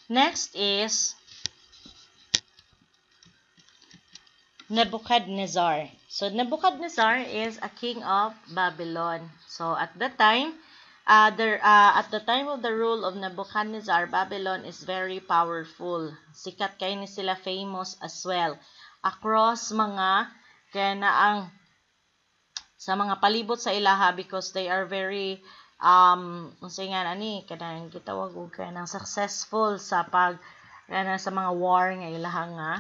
Next is Nebuchadnezzar. So Nebuchadnezzar is a king of Babylon. So at the time, at the time of the rule of Nebuchadnezzar, Babylon is very powerful. Sikat kay ni sila, famous as well across mga kaya na ang sa mga palibot sa ilaha, because they are very unsay nga ani kanang gitawag og kanang successful sa pag kanang sa mga war nga ilaha nga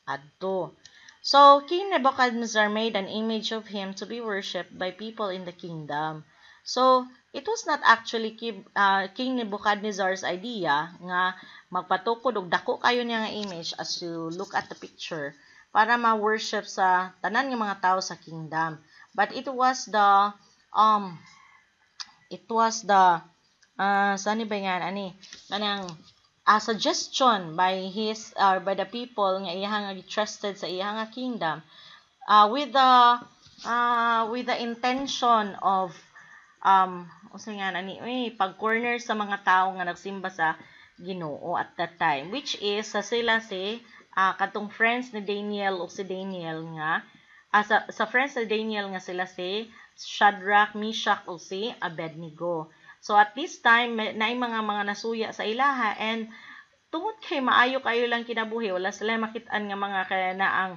adto. So King Nebuchadnezzar made an image of him to be worshipped by people in the kingdom. So it was not actually King Nebuchadnezzar's idea nga magpatukod og dako kayo niya nga image, as you look at the picture, para ma-worship sa tanan nga mga tao sa kingdom. But it was the sani ba yan ani kanang a suggestion by the people nga iyang trusted sa iyang kingdom, with the intention of unsay nga ani pag-corner sa mga tao nga nagsimba sa Ginoo at that time, which is sila si katong friends ni Daniel o si Daniel nga sa friends ni Daniel nga sila si Shadrach, Meshach o si Abednego. So at this time naay mga nasuya sa ilaha, and tungod kay maayo kayo lang kinabuhi, wala sila makit-an nga mga kaya na ang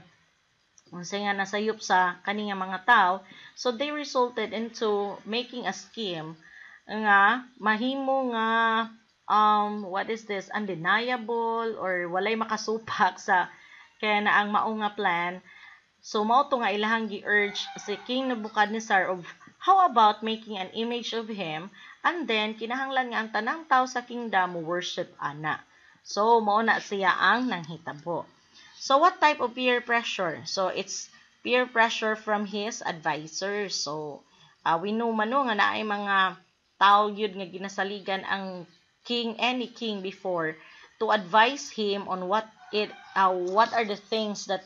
unsay nga nasayop sa kani nga mga tao. So they resulted into making a scheme nga mahimo nga what is this, undeniable or walay makasupak sa kaya na ang mao nga plan. So mao to nga ilahang gi-urge si King Nebuchadnezzar of how about making an image of him, and then kinahanglan nga ang tanang tao sa kingdom worship ana. So mao na siya ang nanghitabo. So what type of peer pressure? So it's peer pressure from his advisors. So we know nga naay mga tao yun nga ginasaligan ang any king before to advise him on what are the things that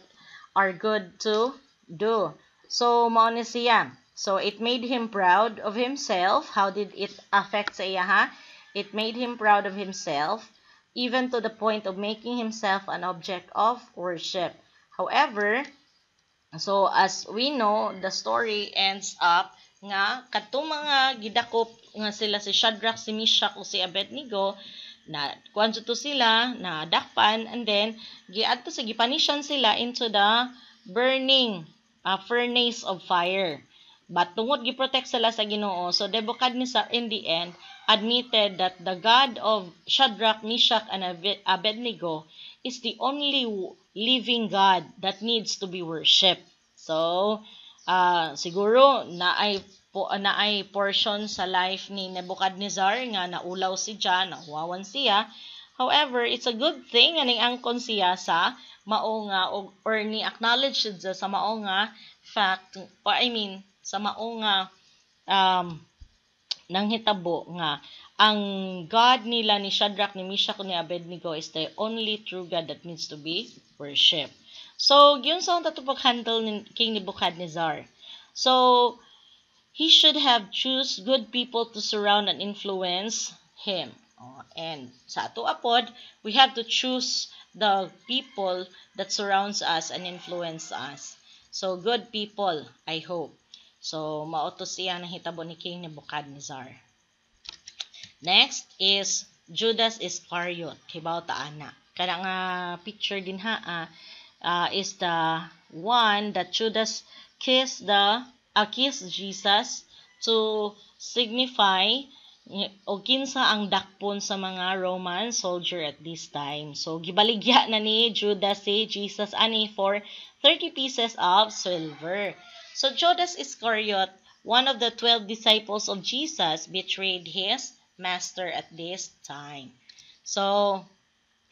are good to do. So mao ni siya. So it made him proud of himself. How did it affect sa iya It made him proud of himself, even to the point of making himself an object of worship. However, so as we know, the story ends up nga kadtong mga gidakop nga sila si Shadrach, si Meshach o si Abednego, na kuan to sila na dakpan, and then giadto sa gipanisyon sila into the burning furnace of fire. But tungod gi-protect sila sa Ginoo, so Nebuchadnezzar in the end admitted that the God of Shadrach, Meshach, and Abednego is the only living God that needs to be worshipped. So, siguro naay portion sa life ni Nebuchadnezzar nga naulaw si John, nahuwawan siya. However, it's a good thing nga ning-angkon siya sa mao nga or ni acknowledge siya sa mao nga fact, or I mean sa mao nga nanghitabo nga ang God nila ni Shadrach, ni Meshach, ni Abednego is the only true God that needs to be worshipped. So, yun sa ito pag-handle ni King Nebuchadnezzar. So, he should have choose good people to surround and influence him. And sa ato apod, we have to choose the people that surrounds us and influence us. So, good people, I hope. So, mauto siya na hitabo ni King Nebuchadnezzar. Next is Judas Iscariot. Kibaw taana. Kada nga picture din is the one that Judas kissed Jesus to signify o kinsa ang dakpon sa mga Roman soldier at this time. So, gibaligya na ni Judas si Jesus ani for 30 pieces of silver. So, Judas Iscariot, one of the 12 disciples of Jesus, betrayed his master at this time. So,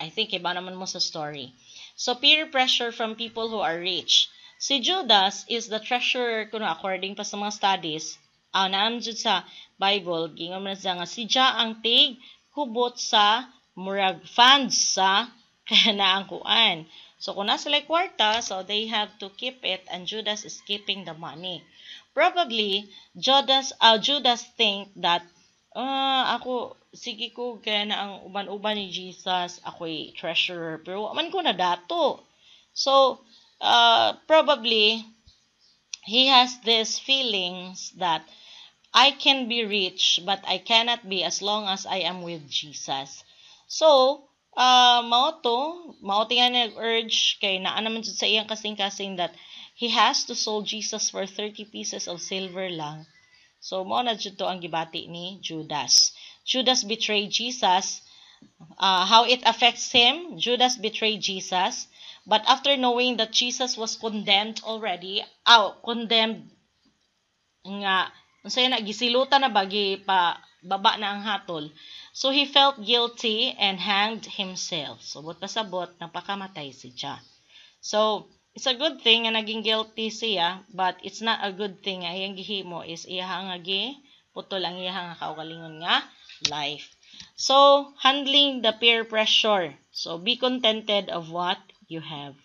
I think iba naman mo sa story. So, peer pressure from people who are rich. Si Judas is the treasurer, kuno according pa sa mga studies, naamjud sa Bible, gingon man nga si Ja ang tig hubot sa murag funds sa kanaang kuan. So, kung nasa like kwarta, so they have to keep it, and Judas is keeping the money. Probably, Judas think that Ako, sige ko, kaya na ang uban-uban ni Jesus, ako'y treasurer, pero man ko na dato. So, probably, he has these feelings that I can be rich, but I cannot be as long as I am with Jesus. So, mao to nga nag-urge kay naa naman jud sa iyang kasing-kasing that he has to sold Jesus for 30 pieces of silver lang. So, mao na jud to ang gibati ni Judas. Judas betrayed Jesus. How it affects him, Judas betrayed Jesus. But after knowing that Jesus was condemned already, condemned nga, unsay na gisilutan na bagi pa baba na ang hatol. So he felt guilty and hanged himself. So but pasabot napakamatay siya. So it's a good thing nga naging guilty siya, but it's not a good thing nga iyang gihimo is iyaha nga putol ang iyaha nga kaugalingon nga life. So handling the peer pressure. So be contented of what you have.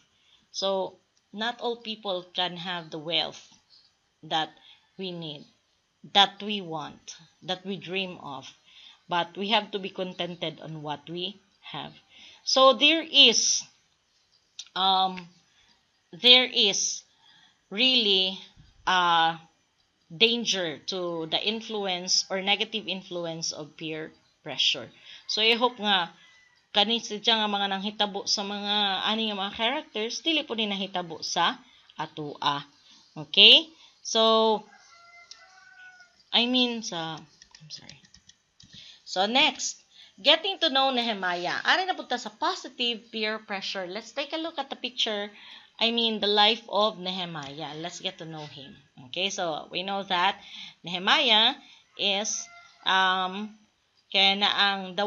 So not all people can have the wealth that we need, that we want, that we dream of. But we have to be contented on what we have. So there is really danger to the influence or negative influence of peer pressure. So I hope nga kani nga mga nanghitabo sa mga ani nga mga characters dili po ni nahitabo sa atua. Okay? So So next, getting to know Nehemiah. Ari na punta sa positive peer pressure. Let's take a look at the picture. The life of Nehemiah. Let's get to know him. Okay, so we know that Nehemiah is the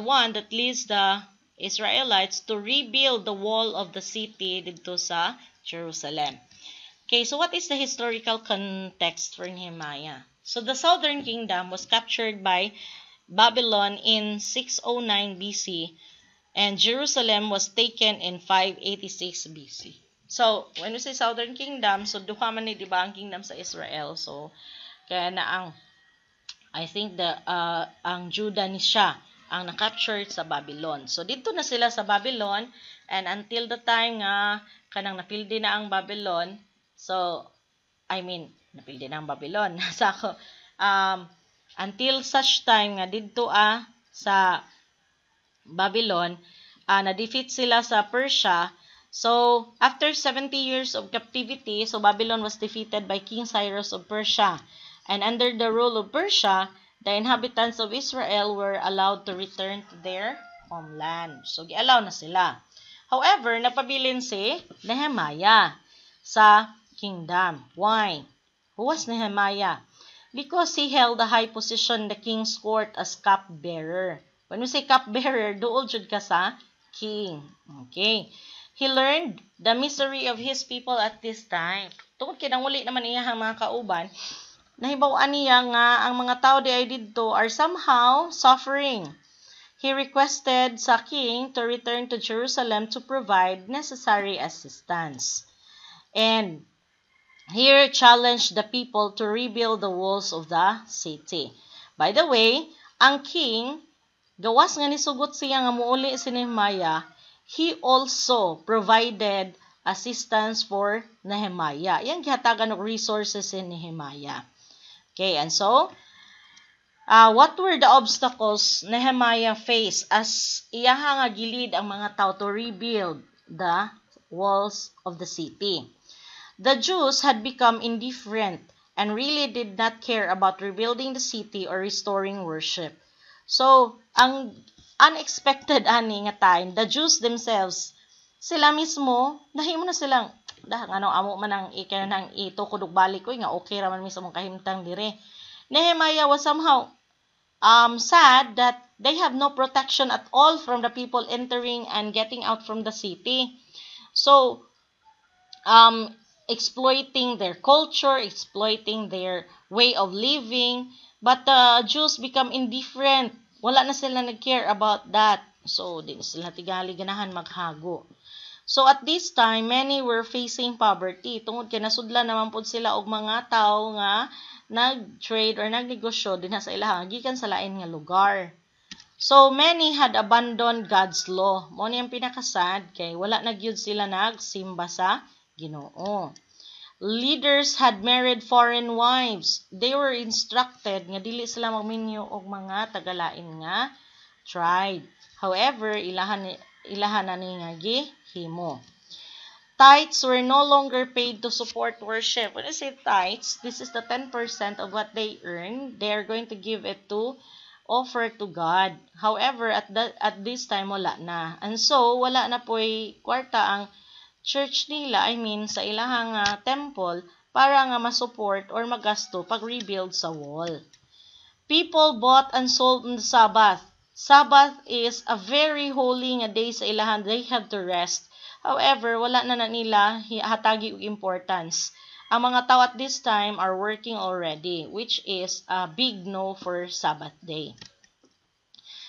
one that leads the Israelites to rebuild the wall of the city dito sa Jerusalem. Okay, so what is the historical context for Nehemiah? So the southern kingdom was captured by Babylon in 609 BC and Jerusalem was taken in 586 BC. So, when we say southern kingdom, so duha man ni diba ang kingdom sa Israel. So, kaya na I think ang Judah ni siya ang na-captured sa Babylon. So, dito na sila sa Babylon and until the time nga kanang napildi na ang Babylon. So, napildi na ang Babylon. Nasa ako, until such time nga didto sa Babylon, na-defeat sila sa Persia. So, after 70 years of captivity, so Babylon was defeated by King Cyrus of Persia. And under the rule of Persia, the inhabitants of Israel were allowed to return to their homeland. So, gi-allow na sila. However, napabilin si Nehemiah sa kingdom. Why? Who was Nehemiah? Because he held a high position in the king's court as cupbearer. When we say cupbearer, duol jud ka sa king. Okay. He learned the misery of his people at this time. Tungod kinanguli naman iyang mga kauban, nahibaw-an niya nga ang mga tao di ay didto are somehow suffering. He requested sa king to return to Jerusalem to provide necessary assistance. And here challenged the people to rebuild the walls of the city. By the way, ang king, gawas nga nisugot siya nga muuli si Nehemiah, he also provided assistance for Nehemiah. Yang gihatagan og resources si Nehemiah. Okay, and so, what were the obstacles Nehemiah faced as iyaha nga gilid ang mga tao to rebuild the walls of the city? The Jews had become indifferent and really did not care about rebuilding the city or restoring worship. So, ang unexpected ani nga time, the Jews themselves, sila mismo, nahimo na silang, amo man ang ikanang ito kudug balik ko, nga okay raman mismo mong kahimtang dire. Nehemiah was somehow sad that they have no protection at all from the people entering and getting out from the city. So, exploiting their culture, exploiting their way of living. But the Jews become indifferent. Wala na sila nag-care about that. So, di sila tigali ganahan maghago. So, at this time, many were facing poverty. Tungod kay nasudlan naman po sila og mga tao nga nag-trade or nagnegosyo dinha sa ilaha gikan sa lain nga lugar. So many had abandoned God's law. Mo ni ang pinakasad kay wala na gyud sila nagsimba sa Ginoo. Leaders had married foreign wives. They were instructed nga dili sila magminyo og mga tagalain nga tribe. However, ilahan na ni nga gihimo. Tithes were no longer paid to support worship. When I say tithes, this is the 10% of what they earn. They are going to give it to offer to God. However, at this time, wala na. And so, wala na po'y kwarta ang church nila, sa ilahang temple, para nga masupport or magasto pag-rebuild sa wall. People bought and sold on the Sabbath. Sabbath is a very holy nga day sa ilahan. They have to rest. However, wala na nila hatagi og importance. Ang mga tao at this time are working already, which is a big no for Sabbath day.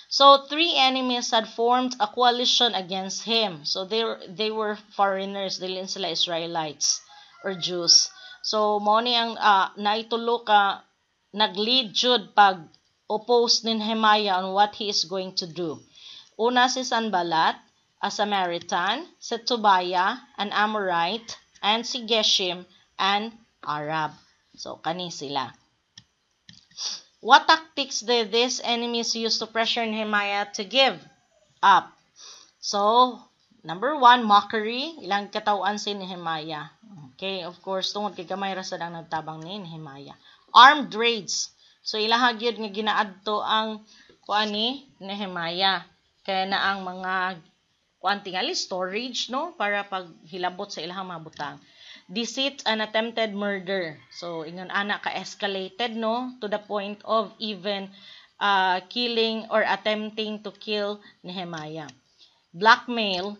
So, 3 enemies had formed a coalition against him. So, they were foreigners, dili sila Israelites or Jews. So, mao ni ang naitulo ka nag-lead jud pag oppose ni Nehemiah on what he is going to do. Una si Sanballat, a Samaritan, si Tobiah, an Amorite, and si Geshem, an Arab. So, kani sila. What tactics did these enemies use to pressure Nehemiah to give up? So, number 1, mockery. Ilang katawan si Nehemiah. Okay, of course, tungod kay gamay ra sad ang nagtabang ni Nehemiah. Armed raids. So, ilahag yun nga ginaadto ang kuan ni Nehemiah. Kaya na ang mga kuan tingali storage, no, para paghilabot sa ilahang mga butang. Deceit and attempted murder. So, ingon ana ka-escalated, no, to the point of even killing or attempting to kill Nehemiah. Blackmail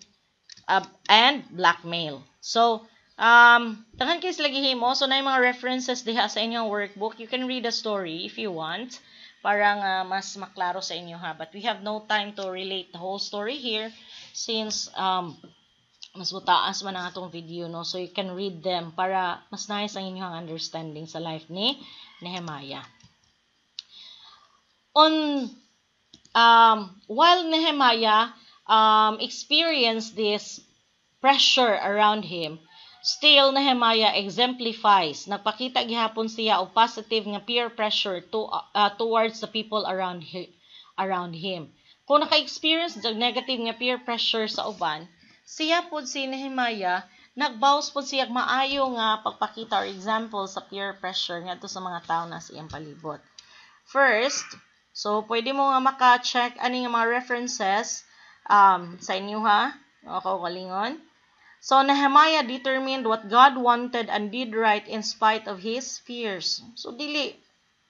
and blackmail. So, tangan kayo sila gihimo. So, na yung mga references diha sa inyong workbook. You can read the story if you want para nga mas maklaro sa inyo ha. But we have no time to relate the whole story here since mas mutaas man ang atong video, no? So, you can read them para mas nice ang inyong understanding sa life ni Nehemiah. While Nehemiah experienced this pressure around him, still Nehemiah exemplifies, nagpakita gihapon siya og positive nga peer pressure towards the people around him. Kung naka-experience og negative nga peer pressure sa uban, siya pod si Nehemiah nagbaws pod siya maayo nga pagpakita or example sa peer pressure ngadto sa mga tawo na sa iyang palibot. First, so pwede mo nga maka-check ani nga mga references sa inyo ha, ako kalingon. So, Nehemiah determined what God wanted and did right in spite of his fears. So, dili,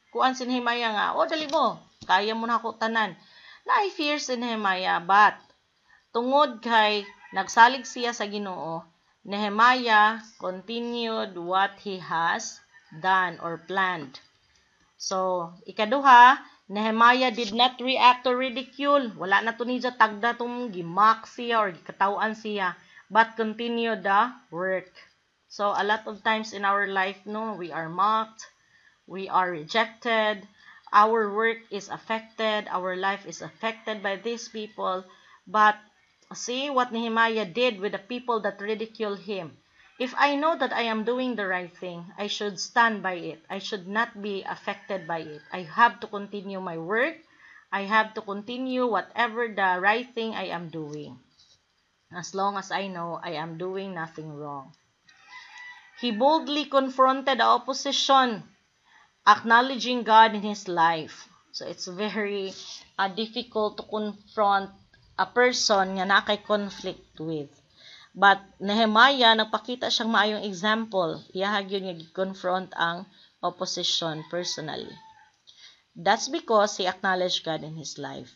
kuan si Nehemiah nga, dali mo, kaya mo na ako tanan. Naay fears si Nehemiah, but tungod kay nagsalig siya sa Ginoo, Nehemiah continued what he has done or planned. So, ikaduha, Nehemiah did not react to ridicule. Wala na to niya tagda tong gimak siya or gikatawan siya, but continue the work. So, a lot of times in our life, no, we are mocked, we are rejected, our work is affected, our life is affected by these people, but see what Nehemiah did with the people that ridicule him. If I know that I am doing the right thing, I should stand by it. I should not be affected by it. I have to continue my work. I have to continue whatever the right thing I am doing, as long as I know I am doing nothing wrong. He boldly confronted the opposition, acknowledging God in his life. So it's very difficult to confront a person nga nakay conflict with. But Nehemiah, nagpakita siyang maayong example. Iyahag yun nga gi-confront ang opposition personally. That's because he acknowledged God in his life.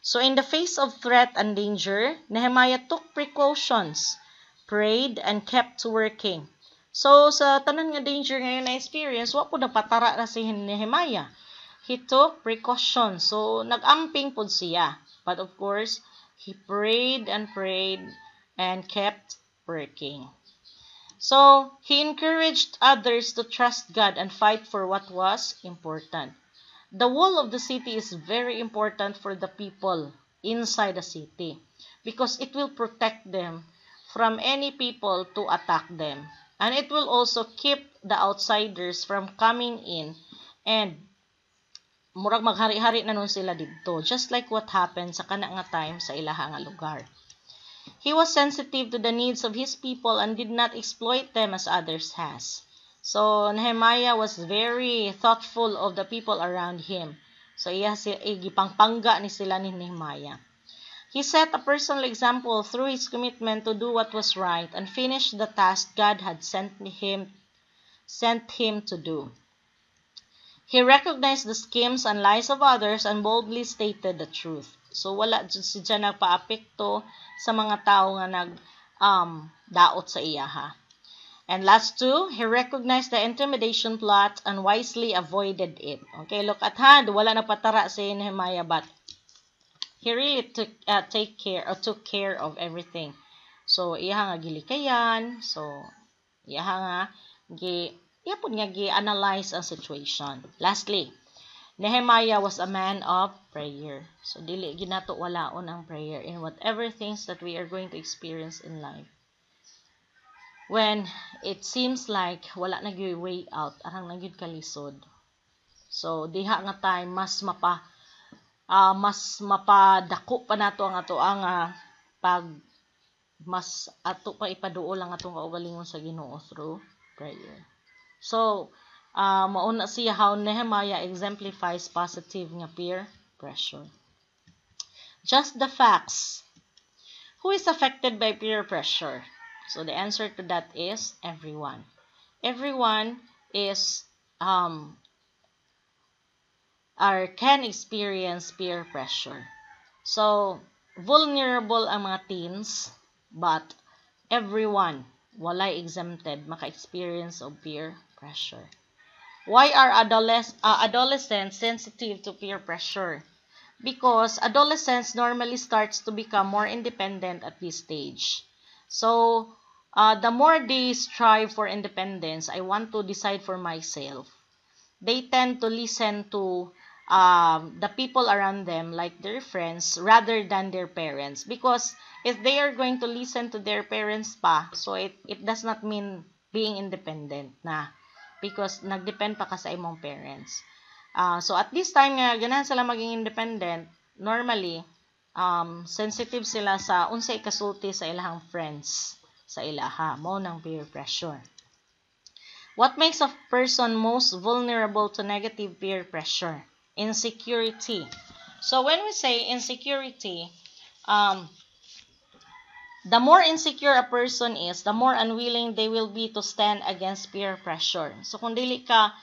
So in the face of threat and danger, Nehemiah took precautions, prayed, and kept working. So sa tanan nga danger ngayon na experience, wa po napatara na si Nehemiah. He took precautions. So nag-amping po siya. But of course, he prayed and kept working. So, he encouraged others to trust God and fight for what was important. The wall of the city is very important for the people inside the city because it will protect them from any people to attack them. And it will also keep the outsiders from coming in and murag maghari-hari na nun sila dito. Just like what happened sa kana nga time sa ilaha nga lugar. He was sensitive to the needs of his people and did not exploit them as others has. So, Nehemiah was very thoughtful of the people around him. So, gipangpangga ni sila ni Nehemiah. He set a personal example through his commitment to do what was right and finish the task God had sent him to do. He recognized the schemes and lies of others and boldly stated the truth. So, wala siya nagpa-apekto sa mga tao nga daot sa iyaha. And last two, he recognized the intimidation plot and wisely avoided it. Okay, look at hand, wala nagpatara si Nehemiah, but he really took care of everything. So, iyaha nga gilikayan, so iyaha nga gi-analyze ang situation. Lastly, Nehemiah was a man of prayer. So, dili ginato walaon ang prayer in whatever things that we are going to experience in life. When it seems like wala na gyud way out, arang na gyud kalisod. So, diha nga time mas mapadako pa nato ang ato ang pag mas ato pa ipaduol ang atong kaugalingon sa Ginoo through prayer. So, mauna siya how Nehemiah exemplifies positive nga peer pressure. Just the facts. Who is affected by peer pressure? So, the answer to that is everyone. Everyone is can experience peer pressure. So, vulnerable ang mga teens, but everyone, walay exempted, maka-experience of peer pressure. Why are adolescents sensitive to peer pressure? Because adolescence normally starts to become more independent at this stage. So, the more they strive for independence, I want to decide for myself. They tend to listen to the people around them, like their friends, rather than their parents. Because if they are going to listen to their parents pa, so it does not mean being independent na. Because nagdepend pa ka sa imong parents. So at this time nga, ganahan sila maging independent, normally, sensitive sila sa unsay kasulti sa ilahang friends sa ilaha, mo ng peer pressure. What makes a person most vulnerable to negative peer pressure? Insecurity. So when we say insecurity, the more insecure a person is, the more unwilling they will be to stand against peer pressure. So kung dili ka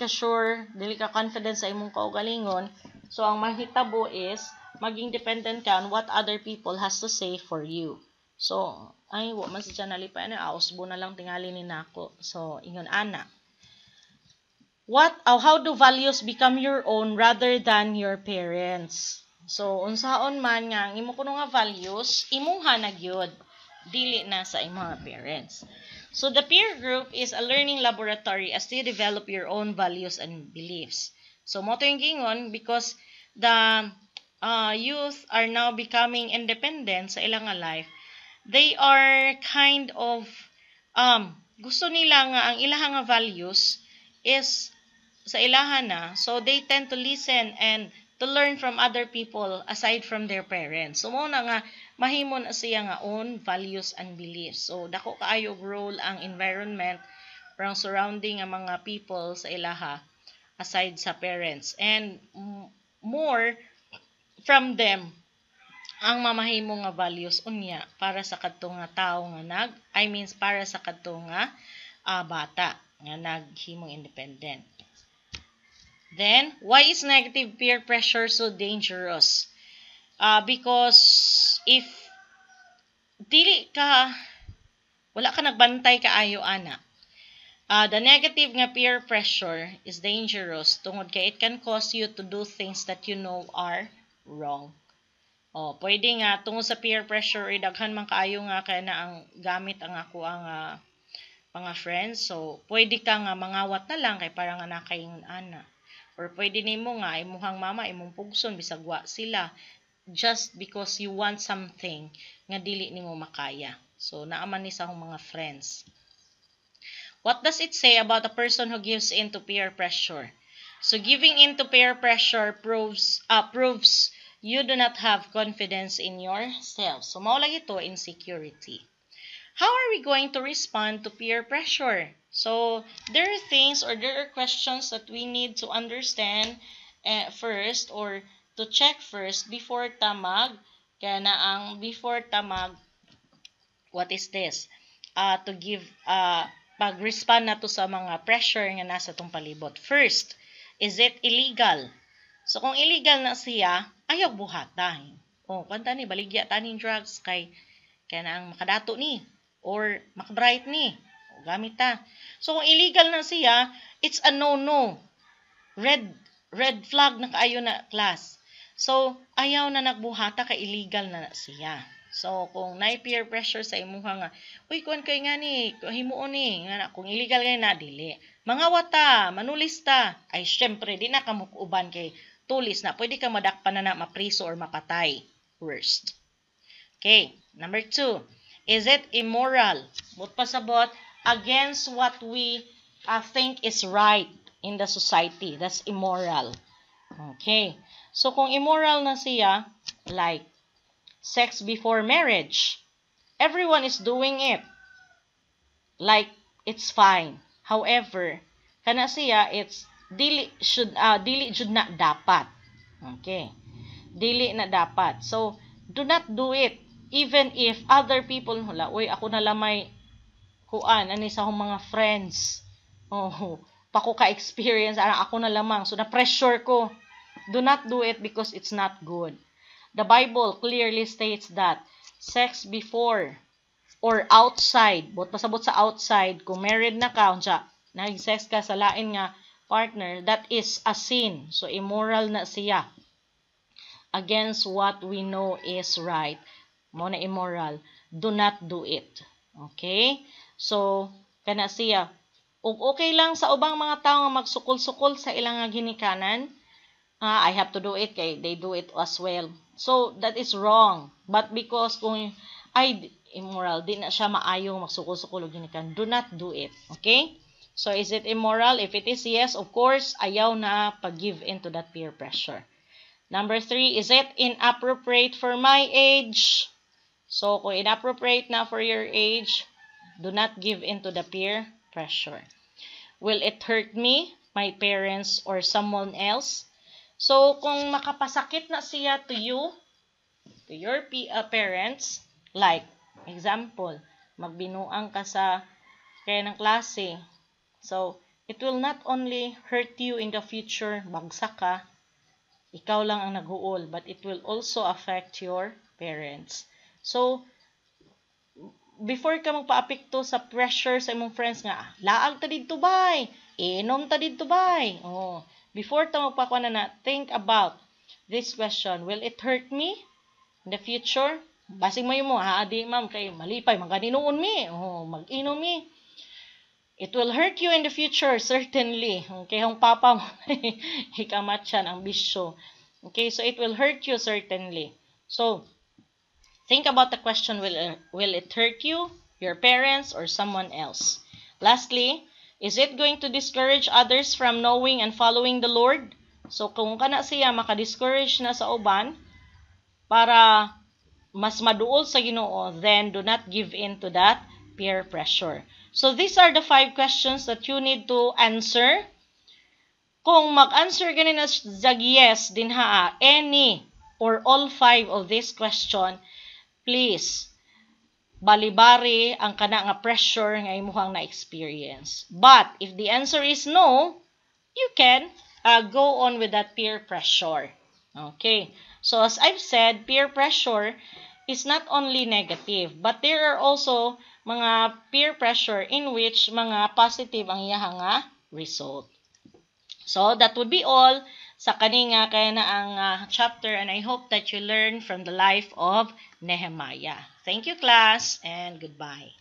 sure, dili ka confident sa imong kaugalingon, so ang mahitabo is maging dependent ka on what other people has to say for you. So, ay, wa man siya nalipay na, ausbo na lang tingali ni nako. So, ingon ana. How do values become your own rather than your parents? So, unsaon man nga, ang imo kuno nga values, imuha na gyud, dili na sa imong parents. So, the peer group is a learning laboratory as you develop your own values and beliefs. So, mo to yung gingon, because the youth are now becoming independent sa ilang life, they are kind of, gusto nila nga ang ilang values is sa ilaha na, so they tend to listen and to learn from other people aside from their parents. So, mo na nga, mahimo na siya nga own values and beliefs. So, dako kaayo role ang environment parang surrounding ang mga people sa ilaha aside sa parents. And more from them ang mamahimo nga values unya para sa kadto nga tawo nga para sa kadto nga bata nga naghimong independent. Then, why is negative peer pressure so dangerous? Because if wala ka nagbantay kaayo ana, the negative nga peer pressure is dangerous tungod kay it can cause you to do things that you know are wrong. Pwede nga tungod sa peer pressure daghan man kaayo nga kay na ang gamit ang ako ang mga friends. So, pwede ka nga mangawat na lang kay para nga nakaingon ana. Or pwede nimo nga imuhang mama imong pugson bisag wa sila just because you want something nga dili nimo makaya. So, naaman ni sa akong mga friends. What does it say about a person who gives in to peer pressure? So, giving in to peer pressure proves you do not have confidence in yourself. So, mao lang ito, insecurity. How are we going to respond to peer pressure? So, there are things or there are questions that we need to understand first or to check first before tamag. Kaya na ang before tamag, what is this? To give, pag-respond na to sa mga pressure nga nasa tong palibot. First, is it illegal? So, kung illegal na siya, ayaw buhatan. O, kwanta ni, baligya taning drugs kay na ang makadato ni or makabright ni. O, gamit ta. So, kung illegal na siya, it's a no-no. Red flag na kaayo na class. So, ayaw na nagbuhata kay illegal na siya. So, kung na-peer pressure sa imuha nga, uy, kuan kay nga ni, himuon ni, nga kung illegal kay na, dili. Mga wata, manulista, ay syempre, di na kamukuban kay tulis na, pwede ka madakpan na mapriso or mapatay. Worst. Okay, number 2. Is it immoral? But pasabot, against what we think is right in the society. That's immoral. Okay. So, kung immoral na siya, like, sex before marriage, everyone is doing it. Like, it's fine. However, kana siya, it's, dili should not dapat. Okay. Dili na dapat. So, do not do it. Even if other people, hula, uy, ako na lamay, kuan, ani sa akong mga friends. Oh, pa ko ka-experience, ako na lamang. So, na-pressure ko. Do not do it because it's not good. The Bible clearly states that sex before or outside, but pasabot sa outside, kung married na ka, nag-sex ka sa lain nga partner, that is a sin. So, immoral na siya. Against what we know is right. Mo na immoral. Do not do it. Okay? So, kana siya. Ug okay lang sa ubang mga tao nga magsukol-sukol sa ilang nga ginikanan. I have to do it kay they do it as well. So, that is wrong. But because kung immoral, di na siya maayong magsukol-sukol og ginikanan, do not do it. Okay? So, is it immoral? If it is yes, of course, ayaw na pag-give into that peer pressure. Number 3, is it inappropriate for my age? So, kung inappropriate na for your age, do not give into the peer pressure. Will it hurt me, my parents, or someone else? So, kung makapasakit na siya to you, to your parents, like, example, magbinuang ka sa kaya ng klase. So, it will not only hurt you in the future, bagsak ka, ikaw lang ang nag-uol, but it will also affect your parents. So, before ka magpa-apekto sa pressure sa imong friends nga, laag ta didto bay, inom ta didto bay. Oh, before ta magpakuan na, think about this question, will it hurt me in the future? Basig mo mo, di ma'am, kay malipay, maganinungon mi, mag-inom mi. It will hurt you in the future, certainly. Okay, ang papa mo, hikamatyan ang bisyo. Okay, so it will hurt you, certainly. So, think about the question, will it hurt you, your parents, or someone else? Lastly, is it going to discourage others from knowing and following the Lord? So, kung kana siya maka-discourage na sa uban, para mas maduol sa Ginoo, then do not give in to that peer pressure. So, these are the 5 questions that you need to answer. Kung mag-answer ganin na yes din any or all 5 of this question, please, balibari ang kana nga pressure nga imuhang na-experience. But, if the answer is no, you can go on with that peer pressure. Okay. So, as I've said, peer pressure is not only negative, but there are also mga peer pressure in which mga positive ang iyang nga result. So, that would be all sa kaninga kaya na ang chapter, and I hope that you learn from the life of Nehemiah. Thank you, class, and goodbye.